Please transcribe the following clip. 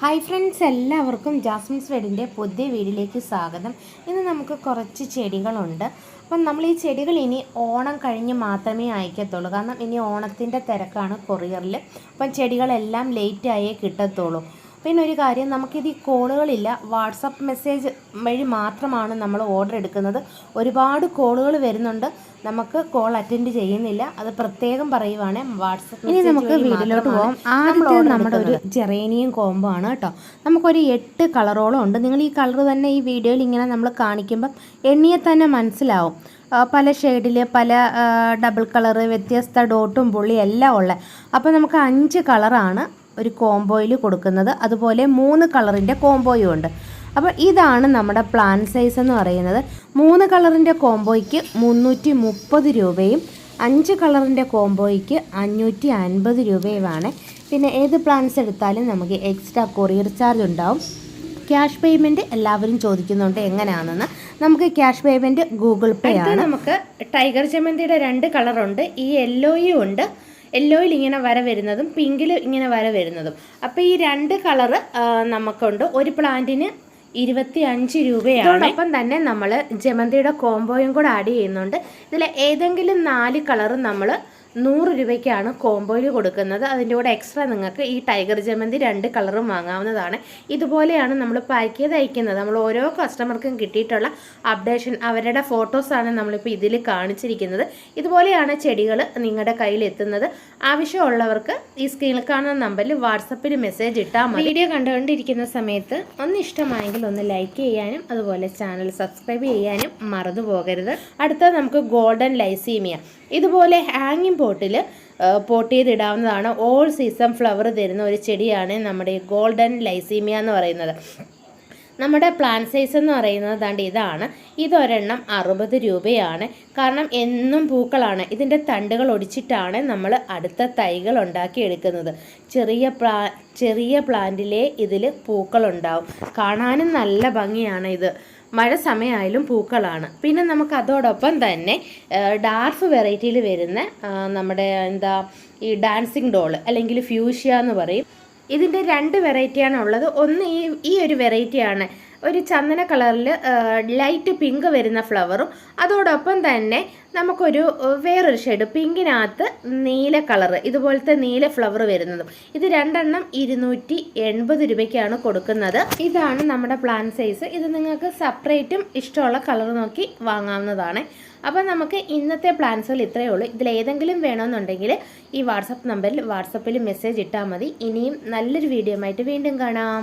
Hi friends, എല്ലാവർക്കും Jasmine's വെഡിൻ്റെ പുതിയ വീഡിയോയിലേക്ക് സ്വാഗതം. ഇന്ന് നമുക്ക് കുറച്ച് ചെടികളുണ്ട്. അപ്പം നമ്മൾ ഈ ചെടികൾ ഇനി ഓണം കഴിഞ്ഞ് മാത്രമേ അയക്കത്തുള്ളൂ. കാരണം ഇനി ഓണത്തിൻ്റെ തിരക്കാണ് കൊറിയറിൽ. അപ്പം ചെടികളെല്ലാം ലേറ്റായേ കിട്ടത്തുള്ളൂ. പിന്നെ ഒരു കാര്യം, നമുക്കിത് ഈ കോളുകളില്ല, വാട്സപ്പ് മെസ്സേജ് വഴി മാത്രമാണ് നമ്മൾ ഓർഡർ എടുക്കുന്നത്. ഒരുപാട് കോളുകൾ വരുന്നുണ്ട്, നമുക്ക് കോൾ അറ്റൻഡ് ചെയ്യുന്നില്ല. അത് പ്രത്യേകം പറയുവാണ്. വാട്സപ്പ് ഇനി നമുക്ക് വീഡിയോയിലോട്ട് പോകാം. ആദ്യത്തെ നമ്മുടെ ഒരു ജെറേനിയം കോംബോ ആണ് കേട്ടോ. നമുക്കൊരു 8 കളറോളം ഉണ്ട്. നിങ്ങൾ ഈ കളർ തന്നെ ഈ വീഡിയോയിൽ ഇങ്ങനെ നമ്മൾ കാണിക്കുമ്പം എണ്ണിയെ തന്നെ മനസ്സിലാവും. പല ഷെയ്ഡിൽ പല ഡബിൾ കളറ്, വ്യത്യസ്ത ഡോട്ടും പുള്ളി എല്ലാം ഉള്ളത്. അപ്പോൾ നമുക്ക് 5 കളറാണ് ഒരു കോംബോയിൽ കൊടുക്കുന്നത്. അതുപോലെ 3 കളറിൻ്റെ കോംബോയും ഉണ്ട്. അപ്പോൾ ഇതാണ് നമ്മുടെ പ്ലാൻ സൈസ് എന്ന് പറയുന്നത്. 3 കളറിൻ്റെ കോംബോയ്ക്ക് 330 രൂപയും 5 കളറിൻ്റെ കോംബോയ്ക്ക് 550 രൂപയുമാണ്. പിന്നെ ഏത് പ്ലാൻസ് എടുത്താലും നമുക്ക് എക്സ്ട്രാ കൊറിയർ ചാർജ് ഉണ്ടാവും. ക്യാഷ് പേയ്മെൻറ്റ് എല്ലാവരും ചോദിക്കുന്നുണ്ട് എങ്ങനെയാണെന്ന്. നമുക്ക് ക്യാഷ് പേയ്മെൻറ്റ് ഗൂഗിൾ പേ ആണ്. നമുക്ക് ടൈഗർ ജമന്തിയുടെ 2 കളറുണ്ട്. ഈ യെല്ലോയും ഉണ്ട്. യെല്ലോയിൽ ഇങ്ങനെ വര വരുന്നതും പിങ്കിൽ ഇങ്ങനെ വര വരുന്നതും. അപ്പോൾ ഈ 2 കളറ് നമുക്കുണ്ട്. ഒരു പ്ലാന്റിന് 25 രൂപയാണ്. അതോടൊപ്പം തന്നെ നമ്മൾ ജമന്തിയുടെ കോംബോയും കൂടെ ആഡ് ചെയ്യുന്നുണ്ട്. ഇതിൽ ഏതെങ്കിലും 4 കളറ് നമ്മൾ 100 രൂപയ്ക്കാണ് കോംബോയിൽ കൊടുക്കുന്നത്. അതിൻ്റെ കൂടെ എക്സ്ട്രാ നിങ്ങൾക്ക് ഈ ടൈഗർ ജമന്തി 2 കളറും വാങ്ങാവുന്നതാണ്. ഇതുപോലെയാണ് നമ്മൾ പാക്ക് ചെയ്ത് അയക്കുന്നത്. നമ്മൾ ഓരോ കസ്റ്റമർക്കും കിട്ടിയിട്ടുള്ള അപ്ഡേഷൻ, അവരുടെ ഫോട്ടോസാണ് നമ്മളിപ്പോൾ ഇതിൽ കാണിച്ചിരിക്കുന്നത്. ഇതുപോലെയാണ് ചെടികൾ നിങ്ങളുടെ കയ്യിൽ എത്തുന്നത്. ആവശ്യമുള്ളവർക്ക് ഈ സ്ക്രീനിൽ കാണുന്ന നമ്പറിൽ വാട്സപ്പിൽ മെസ്സേജ് ഇട്ടാൽ മതി. വീഡിയോ കണ്ടുകൊണ്ടിരിക്കുന്ന സമയത്ത് ഒന്ന് ഇഷ്ടമായെങ്കിൽ ഒന്ന് ലൈക്ക് ചെയ്യാനും അതുപോലെ ചാനൽ സബ്സ്ക്രൈബ് ചെയ്യാനും മറന്നു പോകരുത്. അടുത്തത് നമുക്ക് ഗോൾഡൻ ലൈസീമിയ. ഇതുപോലെ ഹാങ്ങിങ് പോട്ട് ചെയ്തിടാവുന്നതാണ്. ഓൾ സീസൺ ഫ്ലവർ തരുന്ന ഒരു ചെടിയാണ് നമ്മുടെ ഗോൾഡൻ ലൈസീമിയ എന്ന് പറയുന്നത്. നമ്മുടെ പ്ലാൻ സൈസ് എന്ന് പറയുന്നത് ദാണ്ട് ഇതാണ്. ഇതൊരെണ്ണം 60 രൂപയാണ്. കാരണം എന്നും പൂക്കളാണ്. ഇതിൻ്റെ തണ്ടുകൾ ഒടിച്ചിട്ടാണ് നമ്മൾ അടുത്ത തൈകൾ ഉണ്ടാക്കിയെടുക്കുന്നത്. ചെറിയ പ്ലാന്റിലെ ഇതിൽ പൂക്കളുണ്ടാവും. കാണാനും നല്ല ഭംഗിയാണ്. ഇത് മഴ സമയമായാലും പൂക്കളാണ്. പിന്നെ നമുക്ക് അതോടൊപ്പം തന്നെ ഡാർഫ് വെറൈറ്റിയിൽ വരുന്ന നമ്മുടെ ഈ ഡാൻസിങ് ഡോൾ അല്ലെങ്കിൽ ഫ്യൂഷ്യ എന്ന് പറയും. ഇതിൻ്റെ 2 വെറൈറ്റിയാണ് ഉള്ളത്. ഒന്ന് ഈ ഒരു വെറൈറ്റിയാണ്, ഒരു ചന്ദന കളറിൽ ലൈറ്റ് പിങ്ക് വരുന്ന ഫ്ലവറും അതോടൊപ്പം തന്നെ നമുക്കൊരു വേറൊരു ഷെയ്ഡ് പിങ്കിനകത്ത് നീല കളറ്, ഇതുപോലത്തെ നീല ഫ്ലവർ വരുന്നതും. ഇത് 2 280 രൂപയ്ക്കാണ് കൊടുക്കുന്നത്. ഇതാണ് നമ്മുടെ പ്ലാൻ സൈസ്. ഇത് നിങ്ങൾക്ക് സെപ്പറേറ്റും ഇഷ്ടമുള്ള കളർ നോക്കി വാങ്ങാവുന്നതാണ്. അപ്പോൾ നമുക്ക് ഇന്നത്തെ പ്ലാൻസുകൾ ഇത്രയേ ഉള്ളൂ. ഇതിലേതെങ്കിലും വേണമെന്നുണ്ടെങ്കിൽ ഈ വാട്സപ്പ് നമ്പറിൽ വാട്സപ്പിൽ മെസ്സേജ് ഇട്ടാൽ മതി. ഇനിയും നല്ലൊരു വീഡിയോ ആയിട്ട് വീണ്ടും കാണാം.